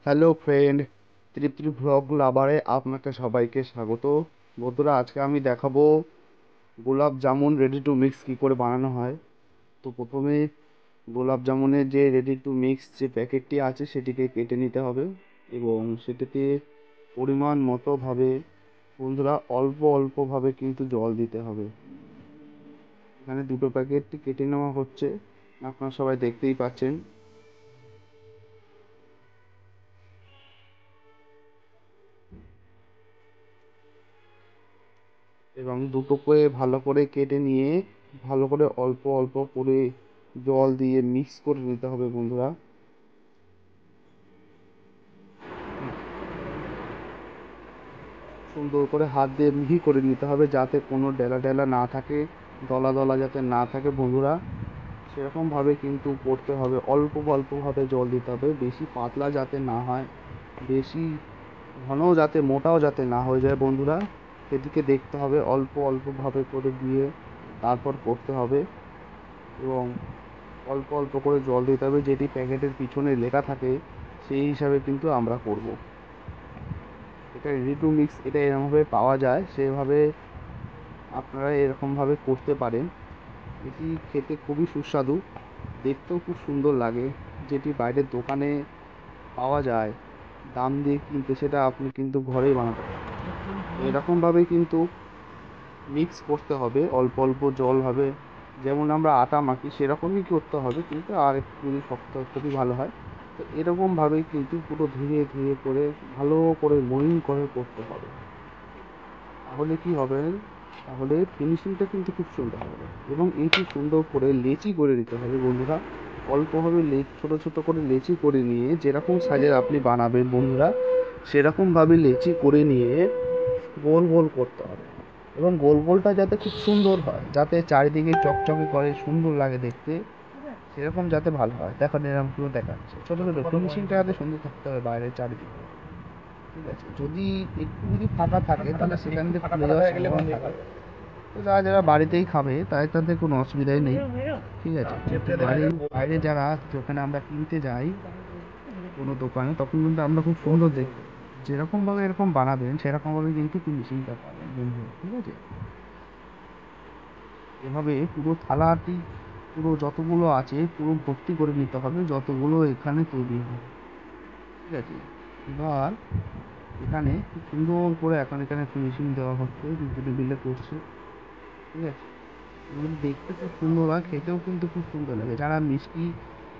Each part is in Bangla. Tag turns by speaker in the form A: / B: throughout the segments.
A: হ্যালো ফ্রেন্ড, তৃপ্তি ভ্লগ লাভারে আপনাকে সবাইকে স্বাগত। বন্ধুরা, আজকে আমি দেখাবো গোলাপ জামুন রেডি টু মিক্স কী করে বানানো হয়। তো প্রথমে গোলাপ জামুনের যে রেডি টু মিক্স যে প্যাকেটটি আছে সেটিকে কেটে নিতে হবে এবং সেটিতে পরিমাণ মতোভাবে বন্ধুরা অল্প অল্পভাবে কিন্তু জল দিতে হবে। এখানে দুটো প্যাকেটটি কেটে নেওয়া হচ্ছে, আপনারা সবাই দেখতেই পাচ্ছেন। এবং দুটোকে ভালো করে কেটে নিয়ে ভালো করে অল্প অল্প করে জল দিয়ে মিক্স করে নিতে হবে বন্ধুরা। সুন্দর করে হাত দিয়ে মিহি করে নিতে হবে যাতে কোনো ডেলা ডেলা না থাকে, দলা দলা যাতে না থাকে বন্ধুরা। সেরকমভাবে কিন্তু করতে হবে, অল্প অল্পভাবে জল দিতে হবে, বেশি পাতলা যাতে না হয়, বেশি ঘনও যাতে মোটাও যাতে না হয়ে যায় বন্ধুরা। সেদিকে দেখতে হবে, অল্প অল্পভাবে করে দিয়ে তারপর করতে হবে এবং অল্প অল্প করে জল দিতে হবে, যেটি প্যাকেটের পিছনে লেখা থাকে সেই হিসাবে কিন্তু আমরা করব। এটা রেডি টু মিক্স, এটা এরকমভাবে পাওয়া যায়, সেভাবে আপনারা এরকমভাবে করতে পারেন। এটি খেতে খুবই সুস্বাদু, দেখতেও খুব সুন্দর লাগে। যেটি বাইরের দোকানে পাওয়া যায় দাম দিয়ে কিনতে, সেটা আপনি কিন্তু ঘরেই বানাতে পারেন। এরকমভাবে কিন্তু মিক্স করতে হবে, অল্প অল্প জল হবে, যেমন আমরা আটা মাখি সেরকমই করতে হবে, কিন্তু আর একটু যদি শক্ত খুবই ভালো হয়। তো এরকমভাবেই কিন্তু পুরো ধীরে ধীরে করে ভালো করে মহিন করে করতে হবে। তাহলে কি হবে, তাহলে ফিনিশিংটা কিন্তু খুব সুন্দর হবে। এবং এইটি সুন্দর করে লেচি করে দিতে হবে বন্ধুরা। অল্পভাবে ছোটো ছোটো করে লেচি করে নিয়ে যেরকম সাইজের আপনি বানাবেন বন্ধুরা, সেরকমভাবে লেচি করে নিয়ে গোল গোল করতে হবে। এবং গোল গোলটা যাতে খুব সুন্দর হয়, যাতে চারিদিকে চকচকে করে সুন্দর লাগে দেখতে, সেরকম যাতে ভালো হয়। দেখেন এরকম পুরো দেখাচ্ছে, ছোটো ছোটো ফিনিশিংটা যাতে সুন্দর থাকতে হবে বাইরের চারিদিকে। ঠিক আছে, যদি একটু যদি ফাঁকা থাকে তাহলে সেখান থেকে খুলে যাওয়ার সম্ভাবনা থাকে। তো যারা যারা বাড়িতেই খাবে তাদের কোনো অসুবিধাই নেই। ঠিক আছে, বাইরে যারা, যেখানে আমরা কিনতে যাই কোনো দোকানে, তখন কিন্তু আমরা খুব সুন্দর দেখি, যেরকমভাবে এরকম বানাবেন সেরকমভাবে কিন্তু ফিনিশিংটা পাবেন বন্ধু। ঠিক আছে, এভাবে পুরো থালাটি পুরো যতগুলো আছে পুরো ভর্তি করে নিতে হবে, যতগুলো এখানে তৈরি হবে। ঠিক আছে, এবার এখানে খুব সুন্দর করে এখানে ফিনিশিং দেওয়া হচ্ছে, টেবিলে করছে। ঠিক আছে, এগুলো দেখতে খুব সুন্দর হয়, খেতেও কিন্তু খুব সুন্দর লাগে। যারা মিষ্টি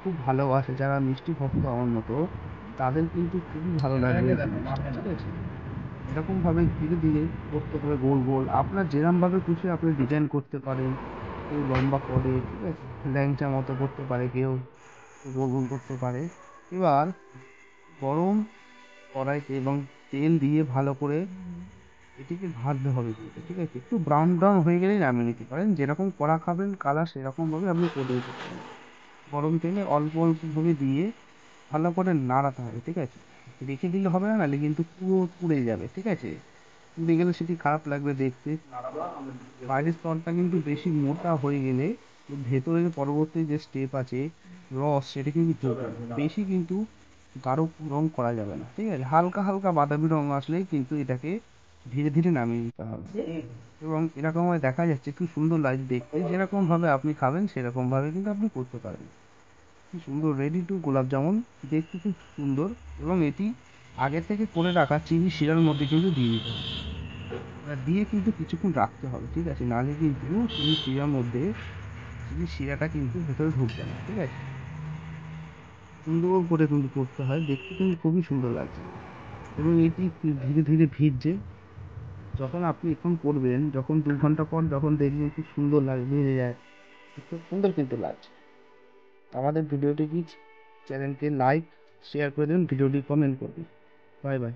A: খুব ভালোবাসে, যারা মিষ্টি ভক্ত আমার মতো, তাদের কিন্তু খুবই ভালো লাগবে এই জিনিসটা। ঠিক আছে, এরকমভাবে ধীরে ধীরে করতে হবে গোল গোল, আপনার যেরকমভাবে খুশি আপনি ডিজাইন করতে পারেন। কেউ লম্বা করে, ঠিক আছে, ল্যাংচা মতো করতে পারে, কেউ গোল গোল করতে পারে। এবার গরম কড়াইতে এবং তেল দিয়ে ভালো করে এটিকে ভাজতে হবে কিন্তু। ঠিক আছে, একটু ব্রাউন ব্রাউন হয়ে গেলেই নামিয়ে নিতে পারেন, যেরকম কড়া খাবেন কালার সেরকমভাবে আপনি করে দিতে পারেন। গরম তেলে অল্প অল্পভাবে দিয়ে ভালো করে নাড়াতে হবে। ঠিক আছে, রেখে দিলে হবে না, নাহলে কিন্তু পুরো পুড়ে যাবে। ঠিক আছে, পুড়ে গেলে সেটি খারাপ লাগবে দেখতে। বাইরের স্তরটা কিন্তু বেশি মোটা হয়ে গেলে ভেতরে যে পরবর্তী যে স্টেপ আছে রস, সেটা কিন্তু চলবে না। বেশি কিন্তু গাঢ় রং করা যাবে না। ঠিক আছে, হালকা হালকা বাদামি রং আসলেই কিন্তু এটাকে ধীরে ধীরে নামিয়ে নিতে হবে। এবং এরকম ভাবে দেখা যাচ্ছে খুব সুন্দর লাগছে দেখতে, যেরকম ভাবে আপনি খাবেন সেরকম ভাবে কিন্তু আপনি করতে পারেন। কি সুন্দর রেডি টু গোলাপ জামুন, দেখতে খুব সুন্দর। এবং এটি আগে থেকে করে রাখা চিনি শিরার মধ্যে কিন্তু দিয়ে দিতে হবে, দিয়ে কিন্তু কিছুক্ষণ রাখতে হবে। ঠিক আছে, নাহলে কিন্তু চিনি শিরার মধ্যে চিনি শিরাটা কিন্তু ভেতরে ঢুকবে না। ঠিক আছে, সুন্দর করে কিন্তু করতে হয়, দেখতে কিন্তু খুবই সুন্দর লাগছে। এবং এটি ধীরে ধীরে ভিজছে, যখন আপনি এখন করবেন, যখন 2 ঘন্টা পর যখন দেখবেন খুব সুন্দর লাগে, ভেজে যায়, খুব সুন্দর কিন্তু লাগছে। আমাদের ভিডিওটি চ্যানেলকে লাইক শেয়ার করে দেবেন, ভিডিওটি কমেন্ট করবেন। Bye bye.